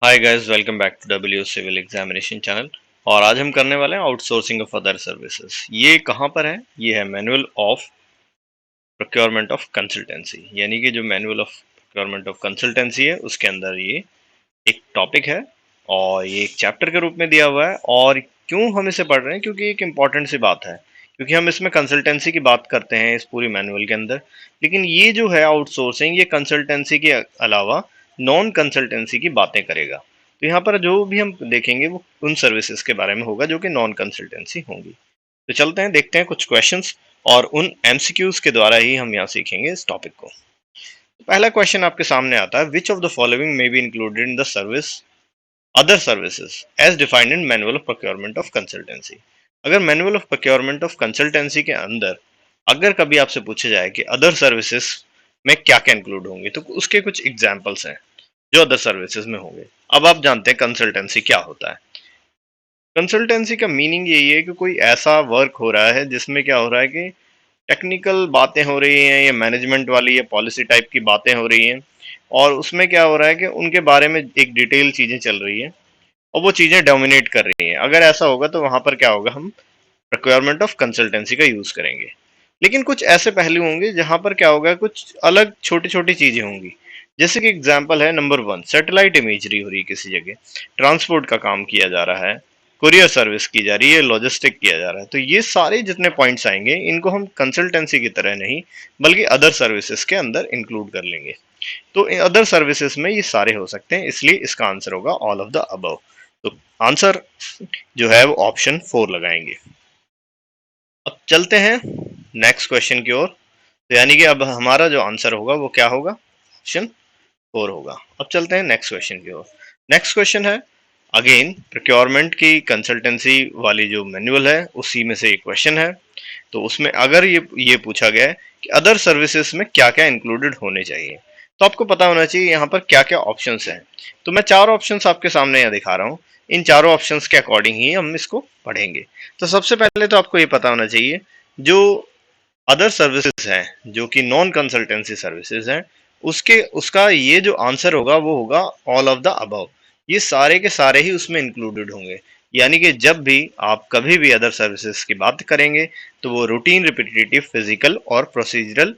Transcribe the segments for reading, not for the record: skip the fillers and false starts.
Hi guys, welcome back to W civil examination channel. और आज हम करने वाले हैं आउटसोर्सिंग ऑफ अदर सर्विसेज। ये कहाँ पर है? ये है manual of procurement of consultancy, यानी कि जो manual of procurement of consultancy है उसके अंदर ये एक टॉपिक है और ये एक चैप्टर के रूप में दिया हुआ है। और क्यों हम इसे पढ़ रहे हैं? क्योंकि एक इम्पॉर्टेंट सी बात है, क्योंकि हम इसमें कंसल्टेंसी की बात करते हैं इस पूरी मैनुअल के अंदर। लेकिन ये जो है आउटसोर्सिंग, ये कंसल्टेंसी के अलावा नॉन कंसल्टेंसी की बातें करेगा। तो यहाँ पर जो भी हम देखेंगे वो उन सर्विसेज के बारे में होगा जो कि नॉन कंसल्टेंसी होंगी। तो चलते हैं, देखते हैं कुछ क्वेश्चंस और उन एमसीक्यूज के द्वारा ही हम यहाँ सीखेंगे इस टॉपिक को। पहला क्वेश्चन आपके सामने आता है, which of the following may be included in the service other services as defined in manual of procurement of consultancy. अगर manual of procurement of consultancy के अंदर अगर कभी आपसे पूछा जाए कि अदर सर्विसेज में क्या क्या इंक्लूड होंगे, तो उसके कुछ एग्जांपल्स हैं जो अदर सर्विसेज में होंगे। अब आप जानते हैं कंसल्टेंसी क्या होता है। कंसल्टेंसी का मीनिंग यही है कि कोई ऐसा वर्क हो रहा है जिसमें क्या हो रहा है कि टेक्निकल बातें हो रही हैं या मैनेजमेंट वाली या पॉलिसी टाइप की बातें हो रही हैं, और उसमें क्या हो रहा है कि उनके बारे में एक डिटेल चीजें चल रही हैं और वो चीजें डोमिनेट कर रही हैं। अगर ऐसा होगा तो वहां पर क्या होगा, हम रिक्वायरमेंट ऑफ कंसल्टेंसी का यूज करेंगे। लेकिन कुछ ऐसे पहलू होंगे जहां पर क्या होगा, कुछ अलग छोटी छोटी चीजें होंगी। जैसे कि एग्जांपल है, नंबर 1, सैटेलाइट इमेजरी हो रही है किसी जगह, ट्रांसपोर्ट का काम किया जा रहा है, कुरियर सर्विस की जा रही है, लॉजिस्टिक किया जा रहा है। तो ये सारे जितने पॉइंट्स आएंगे इनको हम कंसल्टेंसी की तरह नहीं बल्कि अदर सर्विसेज के अंदर इंक्लूड कर लेंगे। तो अदर सर्विसेज में ये सारे हो सकते हैं, इसलिए इसका आंसर होगा ऑल ऑफ द अबव। तो आंसर जो है वो ऑप्शन 4 लगाएंगे। अब चलते हैं नेक्स्ट क्वेश्चन की ओर। तो यानी कि अब हमारा जो आंसर होगा वो क्या होगा, ऑप्शन 4 होगा। अब चलते हैं नेक्स्ट क्वेश्चन की ओर। नेक्स्ट क्वेश्चन है अगेन प्रोक्योरमेंट की कंसल्टेंसी वाली जो मैनुअल है उसी में से एक क्वेश्चन है। तो उसमें अगर ये पूछा गया है कि अदर सर्विसेज में क्या क्या इंक्लूडेड होने चाहिए, तो आपको पता होना चाहिए यहाँ पर क्या क्या ऑप्शंस हैं। तो मैं चार ऑप्शंस आपके सामने यहाँ दिखा रहा हूँ, इन चारों ऑप्शंस के अकॉर्डिंग ही हम इसको पढ़ेंगे। तो सबसे पहले तो आपको ये पता होना चाहिए, जो अदर सर्विसेज हैं जो कि नॉन कंसल्टेंसी सर्विसेज हैं, उसके उसका ये जो आंसर होगा वो होगा ऑल ऑफ द अबव। ये सारे के सारे ही उसमें इंक्लूडेड होंगे। यानी कि जब भी आप कभी भी अदर सर्विसेज की बात करेंगे तो वो रूटीन, रिपीटेटिव, फिजिकल और प्रोसीजरल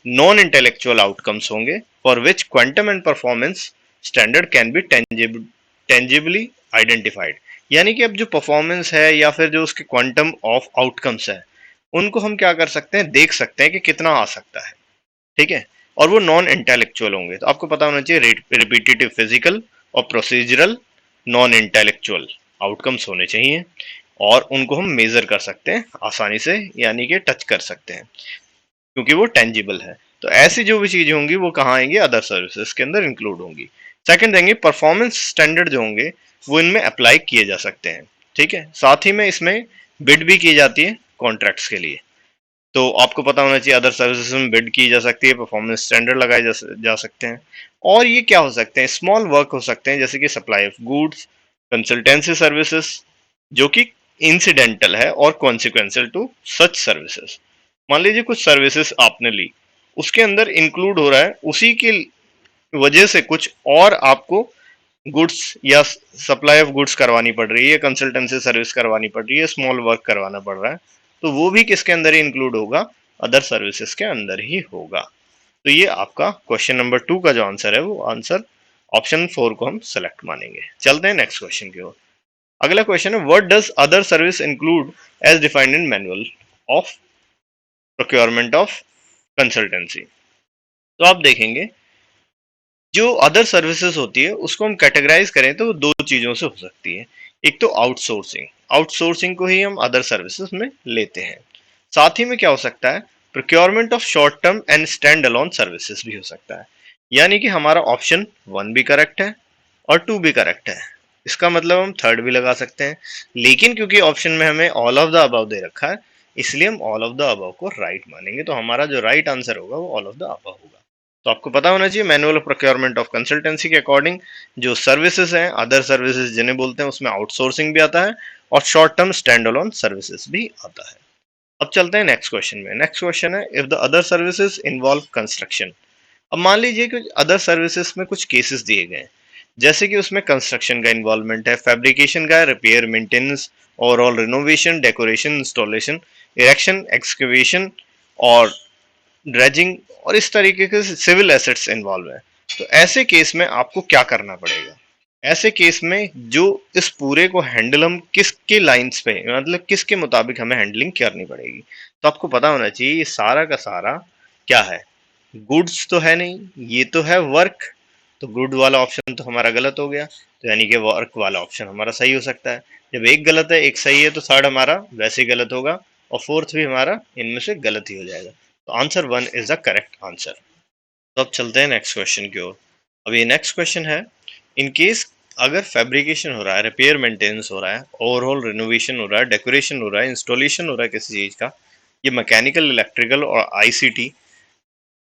नॉन इंटेलेक्चुअल आउटकम्स होंगे for which quantum and performance standard can be tangibly identified. यानी कि अब जो परफॉर्मेंस है या फिर जो उसके क्वांटम ऑफ आउटकम्स है उनको हम क्या कर सकते हैं, देख सकते हैं कि कितना आ सकता है। ठीक है, और वो नॉन इंटेलेक्चुअल होंगे। तो आपको पता होना चाहिए रिपीटेटिव, फिजिकल और प्रोसीजरल नॉन इंटेलेक्चुअल आउटकम्स होने चाहिए, और उनको हम मेजर कर सकते हैं आसानी से, यानी कि टच कर सकते हैं क्योंकि वो टेंजिबल है। तो ऐसी जो भी चीजें होंगी वो कहाँ आएंगी, अदर सर्विसेज के अंदर इंक्लूड होंगी। सेकंड देंगे परफॉर्मेंस स्टैंडर्ड जो होंगे वो इनमें अप्लाई किए जा सकते हैं। ठीक है, साथ ही में इसमें बिड भी की जाती है कॉन्ट्रैक्ट्स के लिए। तो आपको पता होना चाहिए अदर सर्विसेज में बिड की जा सकती है, परफॉर्मेंस स्टैंडर्ड लगाए जा सकते हैं। और ये क्या हो सकते हैं, स्मॉल वर्क हो सकते हैं जैसे कि supply of goods, consultancy services जो कि इंसिडेंटल है और कॉन्सिक्वेंशियल टू सच सर्विसेज। मान लीजिए कुछ सर्विसेज आपने ली, उसके अंदर इंक्लूड हो रहा है, उसी की वजह से कुछ और आपको गुड्स या सप्लाई ऑफ गुड्स करवानी पड़ रही है, कंसल्टेंसी सर्विस करवानी पड़ रही है, स्मॉल वर्क करवाना पड़ रहा है, तो वो भी किसके अंदर ही इंक्लूड होगा, अदर सर्विसेज के अंदर ही होगा। तो ये आपका क्वेश्चन नंबर 2 का जो आंसर है वो आंसर ऑप्शन 4 को हम सेलेक्ट मानेंगे। चलते हैं नेक्स्ट क्वेश्चन की ओर। अगला क्वेश्चन है, what does other service include as defined in manual of procurement of consultancy. तो आप देखेंगे जो अदर सर्विसेज होती है उसको हम कैटेगराइज करें तो दो चीजों से हो सकती है। एक तो आउटसोर्सिंग, आउटसोर्सिंग को ही हम अदर सर्विसेज में लेते हैं। साथ ही में क्या हो सकता है, procurement of short term and stand alone services भी हो सकता है। यानी कि हमारा ऑप्शन 1 भी करेक्ट है और 2 भी करेक्ट है, इसका मतलब हम थर्ड भी लगा सकते हैं। लेकिन क्योंकि ऑप्शन में हमें ऑल ऑफ द अबव दे रखा है, इसलिए हम ऑल ऑफ द अबव को राइट मानेंगे। तो हमारा जो राइट आंसर होगा वो ऑल ऑफ द अबव होगा। तो आपको पता होना चाहिए manual of procurement of consultancy के अकॉर्डिंग जो सर्विसेज हैं, अदर सर्विसेज जिन्हें बोलते हैं, उसमें आउटसोर्सिंग भी आता है और short term stand alone services भी आता है। अब चलते हैं नेक्स्ट क्वेश्चन में। नेक्स्ट क्वेश्चन है, if the other services involve construction. अब मान लीजिए कि अदर सर्विसेज में कुछ केसेस दिए गए हैं जैसे कि उसमें कंस्ट्रक्शन का इन्वॉल्वमेंट है, फैब्रिकेशन का, repair, maintenance, overall renovation, decoration, installation, erection, excavation और ड्रेजिंग और इस तरीके के सिविल एसेट्स इन्वॉल्व है। तो ऐसे केस में आपको क्या करना पड़ेगा? ऐसे केस में जो इस पूरे को हैंडल हम किसके लाइंस पे, मतलब किसके मुताबिक हमें हैंडलिंग करनी पड़ेगी, तो आपको पता होना चाहिए ये सारा का सारा क्या है। गुड्स तो है नहीं, ये तो है वर्क। तो गुड वाला ऑप्शन तो हमारा गलत हो गया, तो यानी कि वर्क वाला ऑप्शन हमारा सही हो सकता है। जब एक गलत है एक सही है तो थर्ड हमारा वैसे ही गलत होगा और फोर्थ भी हमारा इनमें से गलत ही हो जाएगा। तो answer one is the correct answer. तो अब चलते हैं नेक्स्ट क्वेश्चन की ओर। अब ये नेक्स्ट क्वेश्चन है, इन केस अगर फैब्रिकेशन हो रहा है, रिपेयर मेंटेनेंस हो रहा है, ओवरऑल रिनोवेशन हो रहा है, डेकोरेशन हो रहा है, इंस्टॉलेशन हो रहा है किसी चीज का, ये मैकेनिकल, इलेक्ट्रिकल और आईसीटी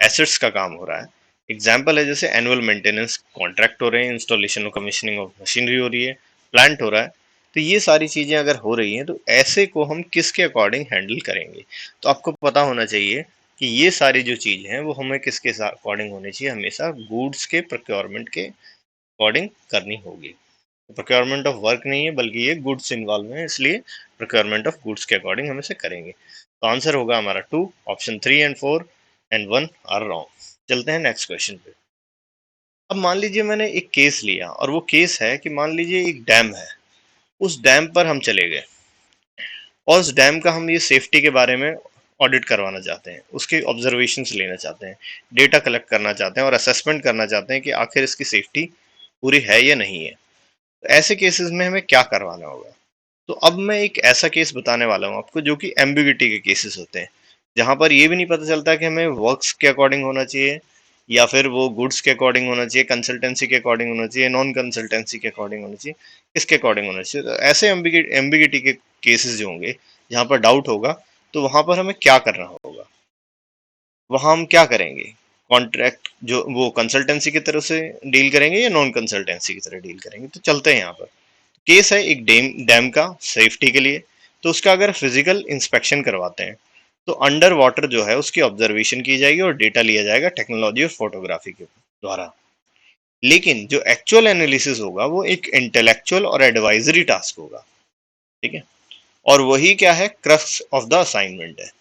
एसेट्स का काम हो रहा है। एग्जाम्पल है जैसे एनुअल मेंटेनेंस कॉन्ट्रैक्ट हो रहे हैं, इंस्टॉलेशन और कमीशनिंग ऑफ मशीनरी हो रही है, प्लांट हो रहा है। तो ये सारी चीजें अगर हो रही हैं तो ऐसे को हम किसके अकॉर्डिंग हैंडल करेंगे? तो आपको पता होना चाहिए कि ये सारी जो चीज हैं वो हमें किसके अकॉर्डिंग होनी चाहिए, हमेशा गुड्स के प्रोक्योरमेंट के अकॉर्डिंग करनी होगी। प्रोक्योरमेंट ऑफ वर्क नहीं है बल्कि ये गुड्स इन्वॉल्व है, इसलिए प्रोक्योरमेंट ऑफ गुड्स के अकॉर्डिंग हम इसे करेंगे। तो आंसर होगा हमारा two, option three and four and one are wrong. चलते हैं नेक्स्ट क्वेश्चन पे। अब मान लीजिए मैंने एक केस लिया और वो केस है कि मान लीजिए एक डैम है, उस डैम पर हम चले गए और उस डैम का हम ये सेफ्टी के बारे में ऑडिट करवाना चाहते हैं, उसके ऑब्जर्वेशंस लेना चाहते हैं, डेटा कलेक्ट करना चाहते हैं और असेसमेंट करना चाहते हैं कि आखिर इसकी सेफ्टी पूरी है या नहीं है। तो ऐसे केसेस में हमें क्या करवाना होगा? तो अब मैं एक ऐसा केस बताने वाला हूँ आपको जो कि एम्बिग्यूटी के केसेस होते हैं, जहां पर ये भी नहीं पता चलता कि हमें वर्क्स के अकॉर्डिंग होना चाहिए या फिर वो गुड्स के अकॉर्डिंग होना चाहिए, कंसल्टेंसी के अकॉर्डिंग होना चाहिए, नॉन कंसल्टेंसी के अकॉर्डिंग होना चाहिए, किसके अकॉर्डिंग होना चाहिए। तो ऐसे एम्बिग्यूटी के केसेस जो होंगे जहां पर डाउट होगा, तो वहां पर हमें क्या करना होगा? वहां हम क्या करेंगे? कॉन्ट्रैक्ट जो वो कंसल्टेंसी की तरफ से डील करेंगे या नॉन कंसल्टेंसी की तरह डील करेंगे? तो चलते हैं यहाँ पर। केस है एक डैम डैम का सेफ्टी के लिए। तो उसका अगर फिजिकल इंस्पेक्शन करवाते हैं तो अंडर वाटर जो है उसकी ऑब्जर्वेशन की जाएगी और डेटा लिया जाएगा टेक्नोलॉजी और फोटोग्राफी के द्वारा। लेकिन जो एक्चुअल एनालिसिस होगा वो एक इंटेलेक्चुअल और एडवाइजरी टास्क होगा। ठीक है, और वही क्या है, क्रक्स ऑफ द असाइनमेंट है।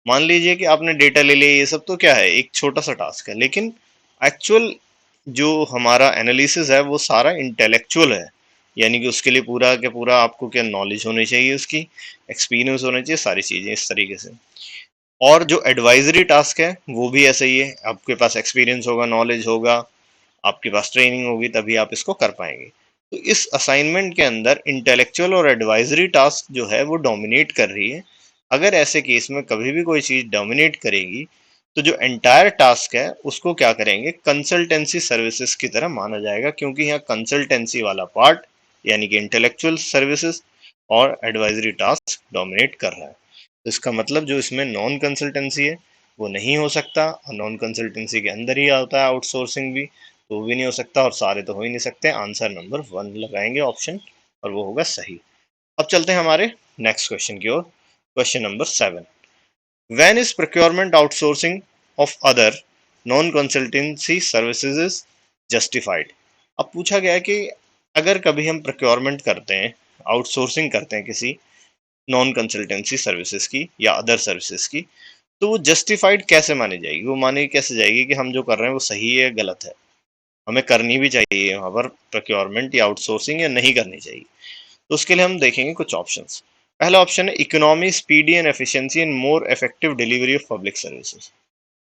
मान लीजिए कि आपने डेटा ले लिया, ये सब तो क्या है, एक छोटा सा टास्क है, लेकिन एक्चुअल जो हमारा एनालिसिस है वो सारा इंटेलेक्चुअल है। यानी कि उसके लिए पूरा के पूरा आपको क्या नॉलेज होनी चाहिए, उसकी एक्सपीरियंस होना चाहिए, सारी चीजें इस तरीके से। और जो एडवाइजरी टास्क है वो भी ऐसा ही है, आपके पास एक्सपीरियंस होगा, नॉलेज होगा, आपके पास ट्रेनिंग होगी, तभी आप इसको कर पाएंगे। तो इस असाइनमेंट के अंदर इंटेलेक्चुअल और एडवाइजरी टास्क जो है वो डोमिनेट कर रही है। अगर ऐसे केस में कभी भी कोई चीज डोमिनेट करेगी तो जो एंटायर टास्क है उसको क्या करेंगे, कंसल्टेंसी सर्विसेज की तरह माना जाएगा, क्योंकि यहाँ कंसल्टेंसी वाला पार्ट यानी कि इंटेलेक्चुअल सर्विसेज और एडवाइजरी टास्क डोमिनेट कर रहा है। तो इसका मतलब जो इसमें नॉन कंसल्टेंसी है वो नहीं हो सकता, और नॉन कंसल्टेंसी के अंदर ही आता है आउटसोर्सिंग भी, तो वो भी नहीं हो सकता, और सारे तो हो ही नहीं सकते। आंसर नंबर वन लगाएंगे ऑप्शन, और वो होगा सही। अब चलते हैं हमारे नेक्स्ट क्वेश्चन की ओर। Question number seven, when is procurement outsourcing of other non consultancy services is justified. अब पूछा गया है कि अगर कभी हम प्रोक्योरमेंट करते हैं, आउटसोर्सिंग करते हैं किसी नॉन कंसल्टेंसी सर्विसेज की या अदर सर्विसेज की, तो वो जस्टिफाइड कैसे मानी जाएगी, वो मानी कैसे जाएगी कि हम जो कर रहे हैं वो सही है गलत है, हमें करनी भी चाहिए वहां पर प्रोक्योरमेंट या आउटसोर्सिंग या नहीं करनी चाहिए। तो उसके लिए हम देखेंगे कुछ ऑप्शंस। पहला ऑप्शन है economy, speedy and efficiency and more effective delivery of public services.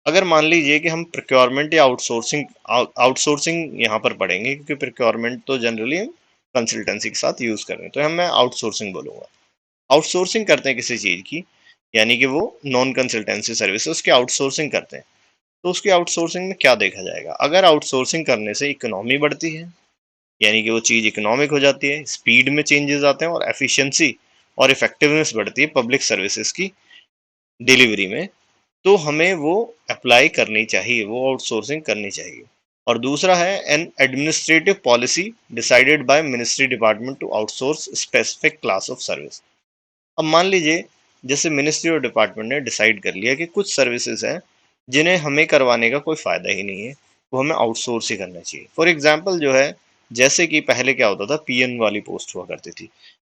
अगर मान लीजिए कि हम प्रोक्योरमेंट या आउटसोर्सिंग आउटसोर्सिंग यहाँ पर पढ़ेंगे, क्योंकि प्रोक्योरमेंट तो जनरली हम कंसल्टेंसी के साथ यूज कर रहे हैं, तो हम मैं आउटसोर्सिंग बोलूंगा। आउटसोर्सिंग करते हैं किसी चीज की, यानी कि वो नॉन कंसल्टेंसी सर्विस उसकी आउटसोर्सिंग करते हैं। तो उसकी आउटसोर्सिंग में क्या देखा जाएगा? अगर आउटसोर्सिंग करने से इकोनॉमी बढ़ती है, यानी कि वो चीज इकोनॉमिक हो जाती है, स्पीड में चेंजेस आते हैं और एफिशिएंसी और इफेक्टिवनेस बढ़ती है पब्लिक सर्विसेज की डिलीवरी में, तो हमें वो अप्लाई करनी चाहिए, वो आउटसोर्सिंग करनी चाहिए। और दूसरा है an administrative policy decided by ministry department to outsource specific class of service. अब मान लीजिए जैसे मिनिस्ट्री और डिपार्टमेंट ने डिसाइड कर लिया कि कुछ सर्विसेज हैं जिन्हें हमें करवाने का कोई फायदा ही नहीं है, वो हमें आउटसोर्स ही करना चाहिए। फॉर एग्जाम्पल जो है जैसे कि पहले क्या होता था, पीएन वाली पोस्ट हुआ करती थी।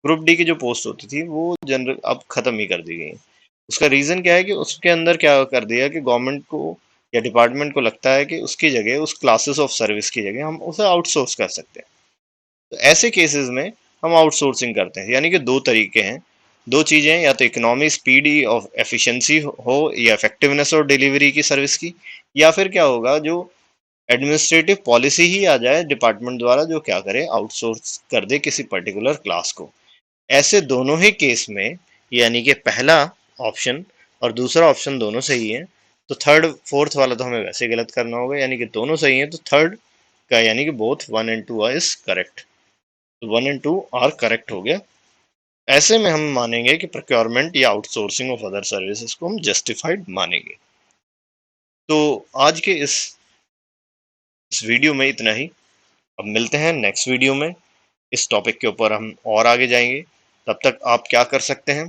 ग्रुप डी की जो पोस्ट होती थी वो जनरल अब खत्म ही कर दी गई। उसका रीजन क्या है कि उसके अंदर क्या कर दिया कि गवर्नमेंट को या डिपार्टमेंट को लगता है कि उसकी जगह, उस क्लासेस ऑफ सर्विस की जगह हम उसे आउटसोर्स कर सकते हैं। तो ऐसे केसेस में हम आउटसोर्सिंग करते हैं। यानी कि दो तरीके हैं, दो चीजें, या तो इकोनॉमी, स्पीडी और एफिशिएंसी हो, या इफेक्टिवनेस और डिलीवरी की सर्विस की, या फिर क्या होगा, जो एडमिनिस्ट्रेटिव पॉलिसी ही आ जाए डिपार्टमेंट द्वारा जो क्या करे, आउटसोर्स कर दे किसी पर्टिकुलर क्लास को। ऐसे दोनों ही केस में, यानी कि पहला ऑप्शन और दूसरा ऑप्शन दोनों सही है, तो थर्ड फोर्थ वाला तो हमें वैसे गलत करना होगा। यानी कि दोनों सही है, तो थर्ड का यानी कि बोथ 1 and 2 इज करेक्ट। तो 1 and 2 आर करेक्ट हो गया। ऐसे में हम मानेंगे कि प्रोक्योरमेंट या आउटसोर्सिंग ऑफ अदर सर्विसेज को हम जस्टिफाइड मानेंगे। तो आज के इस वीडियो में इतना ही। अब मिलते हैं नेक्स्ट वीडियो में। इस टॉपिक के ऊपर हम और आगे जाएंगे। तब तक आप क्या कर सकते हैं,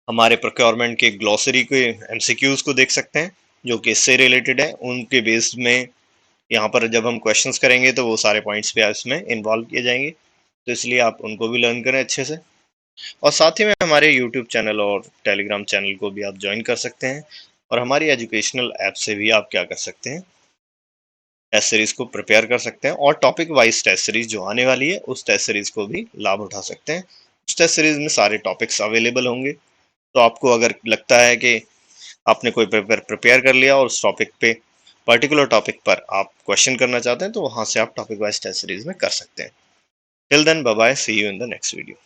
हमारे प्रोक्योरमेंट के ग्लॉसरी के एमसीक्यूज को देख सकते हैं जो कि इससे रिलेटेड है। उनके बेस्ड में यहाँ पर जब हम क्वेश्चंस करेंगे तो वो सारे पॉइंट्स भी इसमें इन्वॉल्व किए जाएंगे, तो इसलिए आप उनको भी लर्न करें अच्छे से। और साथ ही में हमारे यूट्यूब चैनल और टेलीग्राम चैनल को भी आप ज्वाइन कर सकते हैं, और हमारी एजुकेशनल ऐप से भी आप क्या कर सकते हैं, टेस्ट सीरीज को प्रिपेयर कर सकते हैं, और टॉपिक वाइज टेस्ट सीरीज जो आने वाली है उस टेस्ट सीरीज को भी लाभ उठा सकते हैं। उस टेस्ट सीरीज में सारे टॉपिक्स अवेलेबल होंगे। तो आपको अगर लगता है कि आपने कोई पेपर प्रिपेयर कर लिया और उस टॉपिक पे, पर्टिकुलर टॉपिक पर आप क्वेश्चन करना चाहते हैं, तो वहां से आप टॉपिक वाइज टेस्ट सीरीज में कर सकते हैं। Till then, bye bye, see you in the next video.